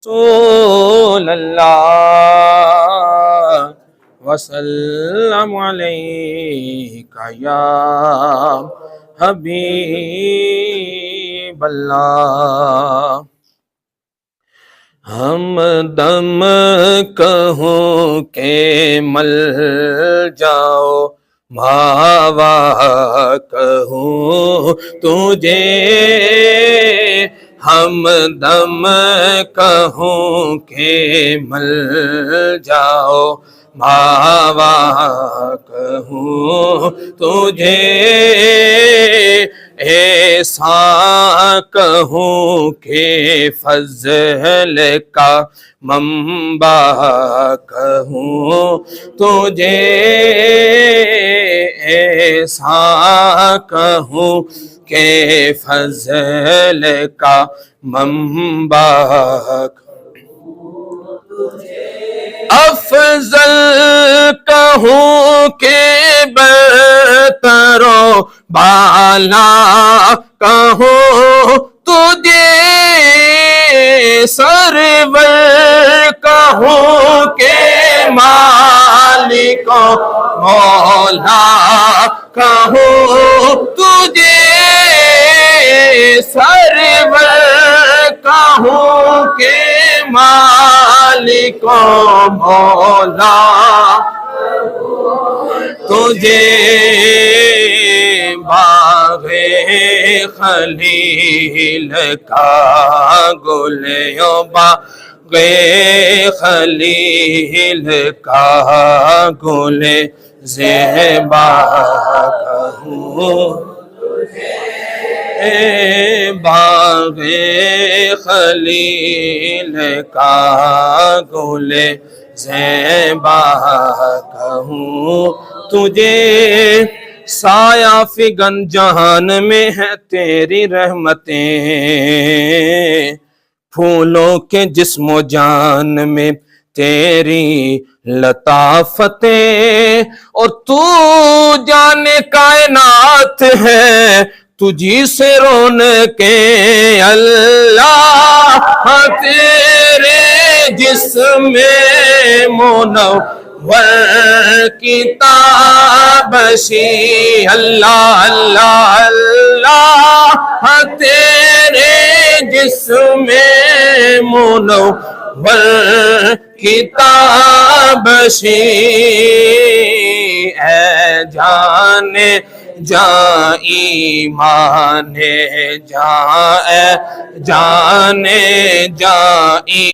رسول اللہ وسلم علیک یا حبیب اللہ۔ ہم دم کہوں کہ مل جاؤ ماوا کہوں تجھے، ہم دم کہوں کہ مل جاؤ ماوا کہوں تجھے، ایسا کہوں کہ فضل کا منبع کہوں تجھے، ایسا کہوں کہ فضل کا منبع افضل کہوں کہ برتر و بالا کہوں تجھے، سرور کہوں کہ مالک و مولا کہوں تجھے، سرور کہوں کہ مالک و مولا تجھے، باغ خلیل کا گل و باغ خلیل کا گل زیبا کہوں، باغ خلیل کا گل زیبا کہوں تجھے، سایہ فگن جہان میں ہے تیری رحمتیں، پھولوں کے جسم و جان میں تیری لطافتیں، اور تو جان کائنات ہے تجھی سے رونقیں اللہ، تیرے جسم منور کی تابشی اللہ اللہ اللہ، تیرے جسم منور کی تابشی، اے جانے جاں ایمان جاں، اے جانے جاں